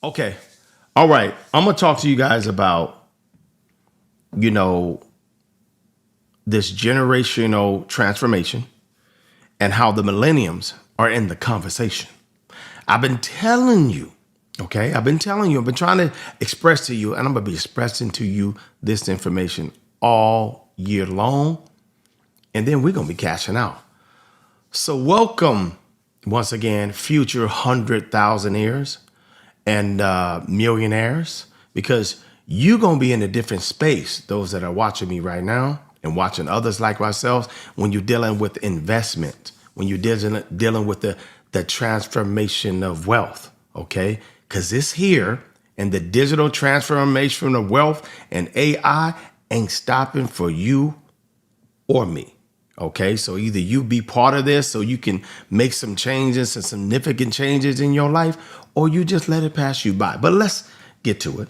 Okay. All right. I'm going to talk to you guys about, you know, this generational transformation and how the millenniums are in the conversation. I've been telling you, okay? I've been trying to express to you, and I'm going to be expressing to you this information all year long. And then we're going to be cashing out. So welcome once again, future 100,000-aires and millionaires, because you're going to be in a different space, those that are watching me right now and watching others like myself, when you're dealing with investment, when you're dealing with the transformation of wealth, okay? Because it's here, and the digital transformation of wealth and AI ain't stopping for you or me. Okay, so either you be part of this so you can make some changes, some significant changes in your life, or you just let it pass you by. But let's get to it.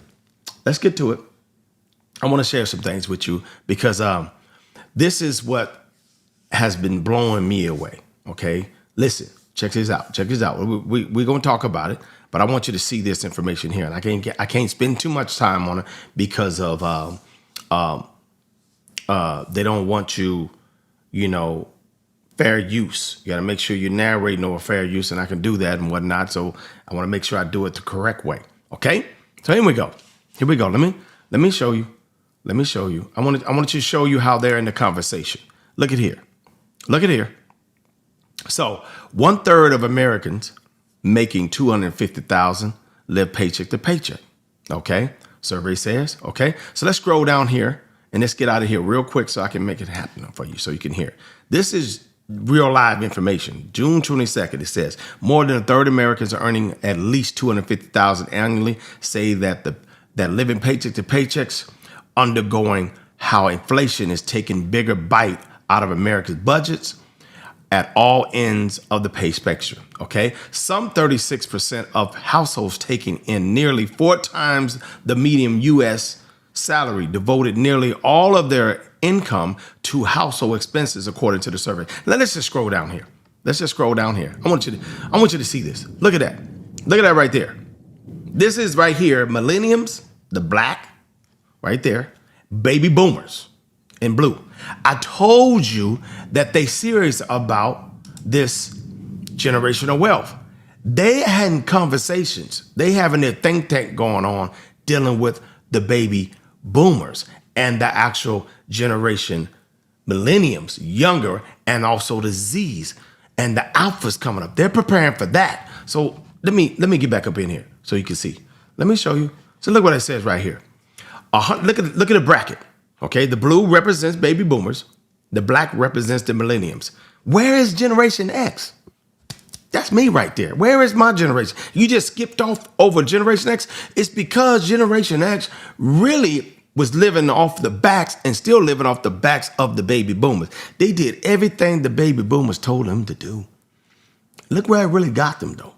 I want to share some things with you because this is what has been blowing me away. Okay, listen, check this out. We're going to talk about it, but I want you to see this information here, and I can't spend too much time on it because of they don't want you. Fair use. You got to make sure you're narrating over fair use, and I can do that and whatnot. So I want to make sure I do it the correct way. Okay. So here we go. Let me show you. I want to show you how they're in the conversation. Look at here. So 1/3 of Americans making $250,000 live paycheck to paycheck. Okay. Survey says. Okay. So let's scroll down here. And let's get out of here real quick so I can make it happen for you so you can hear it. This is real live information. June 22nd, it says more than 1/3 of Americans are earning at least $250,000 annually, say that living paycheck to paychecks undergoing how inflation is taking bigger bite out of America's budgets at all ends of the pay spectrum. Okay. Some 36% of households taking in nearly 4 times the median US salary devoted nearly all of their income to household expenses, according to the survey. Now, let's just scroll down here. I want you to see this. Look at that right there. This is right here, millennials, the black, right there, baby boomers in blue. I told you that they serious about this generational wealth. They having conversations. They having their think tank going on, dealing with the baby boomers and the actual generation millenniums, younger, and also the Z's and the alphas coming up. They're preparing for that. So let me get back up in here so you can see. Let me show you. So look what it says right here. Look at the bracket. Okay, the blue represents baby boomers. The black represents the millenniums. Where is Generation X? That's me right there. Where is my generation? You just skipped over Generation X. It's because Generation X really was living off the backs and still living off the backs of the baby boomers. They did everything the baby boomers told them to do. Look where it really got them, though.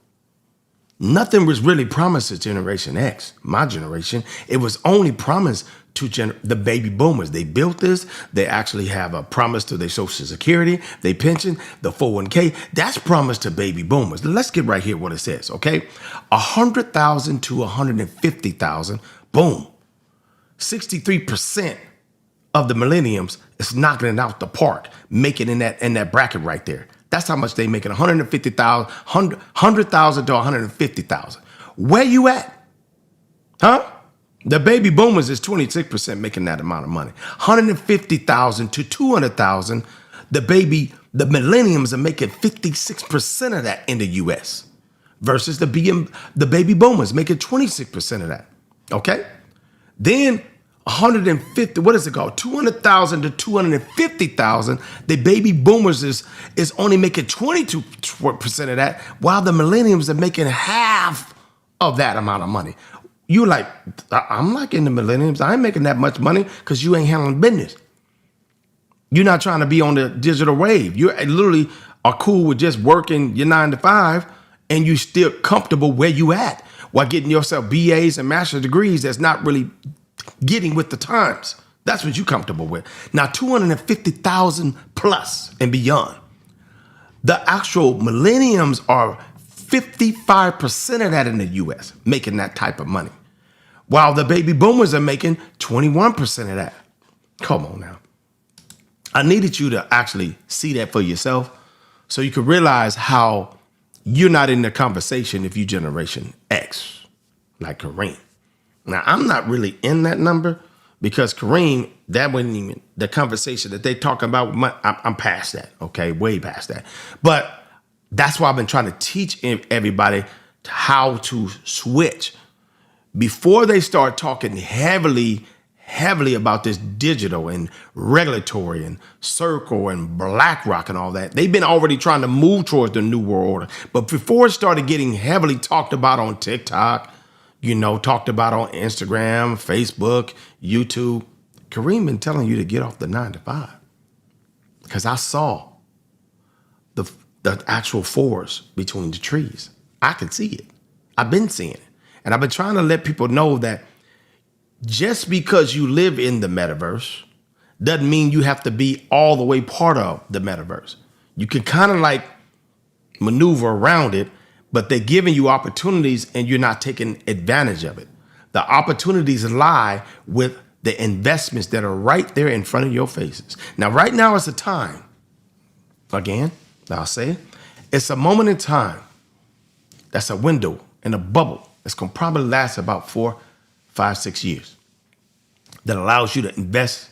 Nothing was really promised to Generation X, my generation. It was only promised to the baby boomers. They built this. They actually have a promise to their Social Security, their pension, the 401k. That's promised to baby boomers. Let's get right here what it says, okay? 100,000 to 150,000, boom. 63% of the millenniums is knocking it out the park, making in that bracket right there. That's how much they making, 150,000, 100,000 to 150,000. Where you at? Huh? The baby boomers is 26% making that amount of money. 150,000 to 200,000. The millenniums are making 56% of that in the US versus the baby boomers making 26% of that. Okay? Then 150, what is it called? 200,000 to 250,000. The baby boomers is only making 22% of that, while the millenniums are making half of that amount of money. You like, I'm like in the millenniums. I ain't making that much money because you ain't handling business. You're not trying to be on the digital wave. You literally are cool with just working your 9 to 5 and you still comfortable where you at while getting yourself BAs and master's degrees that's not really getting with the times. That's what you're comfortable with. Now, 250,000 plus and beyond. The actual millenniums are 55% of that in the US making that type of money, while the baby boomers are making 21% of that. Come on now. I needed you to actually see that for yourself so you could realize how you're not in the conversation if you Generation X, like Kareem. Now, I'm not really in that number because Kareem, that wasn't even the conversation that they talking about. I'm past that, okay? Way past that. But that's why I've been trying to teach everybody how to switch before they start talking heavily about this digital and regulatory and Circle and BlackRock and all that. They've been already trying to move towards the New World Order. But before it started getting heavily talked about on TikTok, talked about on Instagram, Facebook, YouTube, Kareem been telling you to get off the 9 to 5. Because I saw the actual forest between the trees. I could see it. I've been seeing it. And I've been trying to let people know that just because you live in the metaverse doesn't mean you have to be all the way part of the metaverse. You can kind of like maneuver around it, but they're giving you opportunities and you're not taking advantage of it. The opportunities lie with the investments that are right there in front of your faces. Now, right now is a time. Again, I'll say it. It's a moment in time. That's a window and a bubble. It's going to probably last about 4, 5, 6 years. That allows you to invest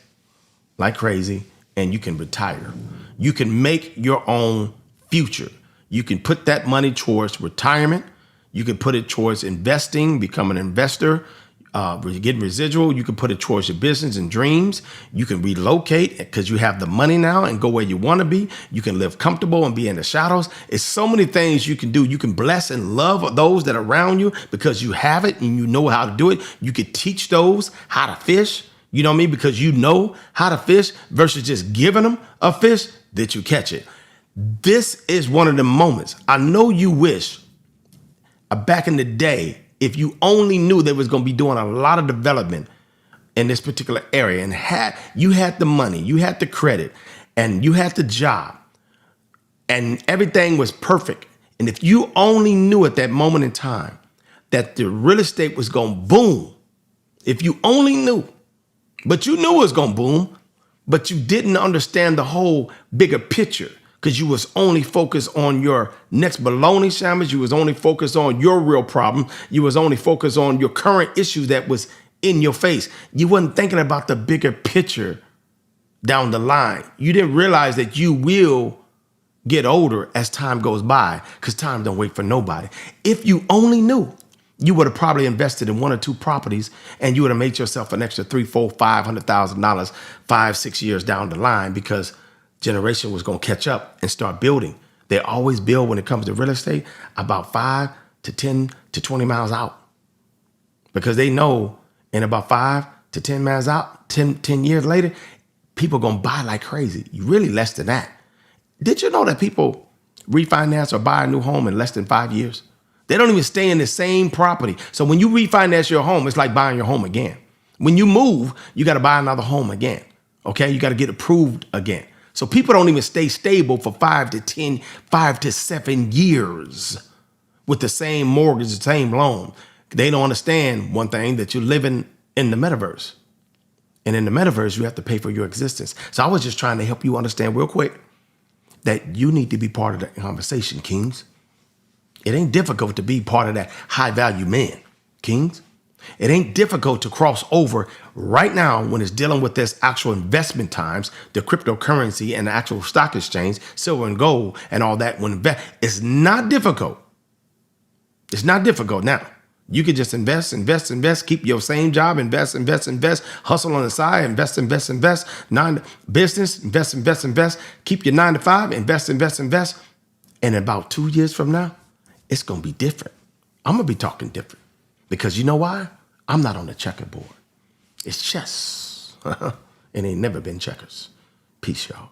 like crazy and you can retire. You can make your own future. You can put that money towards retirement. You can put it towards investing, become an investor, get residual. You can put it towards your business and dreams. You can relocate because you have the money now and go where you want to be. You can live comfortable and be in the shadows. It's so many things you can do. You can bless and love those that are around you because you have it and you know how to do it. You can teach those how to fish, you know what I mean? Because you know how to fish versus just giving them a fish that you catch it. This is one of the moments. I know you wish back in the day, if you only knew they was going to be doing a lot of development in this particular area and you had the money, you had the credit, and you had the job, and everything was perfect. And if you only knew at that moment in time that the real estate was going to boom, if you only knew, but you knew it was going to boom, but you didn't understand the whole bigger picture. Because you was only focused on your next bologna sandwich. You was only focused on your real problem. You was only focused on your current issue that was in your face. You wasn't thinking about the bigger picture down the line. You didn't realize that you will get older as time goes by because time don't wait for nobody. If you only knew, you would have probably invested in 1 or 2 properties and you would have made yourself an extra $300,000, $400,000, $500,000, 5, 6 years down the line because generation was going to catch up and start building. They always build when it comes to real estate about 5 to 10 to 20 miles out because they know in about 5 to 10 miles out, 10 years later, people going to buy like crazy. Really less than that. Did you know that people refinance or buy a new home in less than 5 years? They don't even stay in the same property. So when you refinance your home, it's like buying your home again. When you move, you got to buy another home again. Okay, you got to get approved again. So people don't even stay stable for 5 to 10, 5 to 7 years with the same mortgage, the same loan. They don't understand one thing, that you're living in the metaverse. And in the metaverse, you have to pay for your existence. So I was just trying to help you understand real quick that you need to be part of that conversation, kings. It ain't difficult to be part of that high value man, kings. It ain't difficult to cross over right now when it's dealing with this actual investment times, the cryptocurrency and the actual stock exchange, silver and gold and all that. It's not difficult. It's not difficult now. You can just invest, keep your same job, invest, hustle on the side, invest, business, invest, keep your 9 to 5, invest. And about 2 years from now, it's going to be different. I'm going to be talking different. Because you know why? I'm not on the checkerboard. It's chess. It ain't never been checkers. Peace, y'all.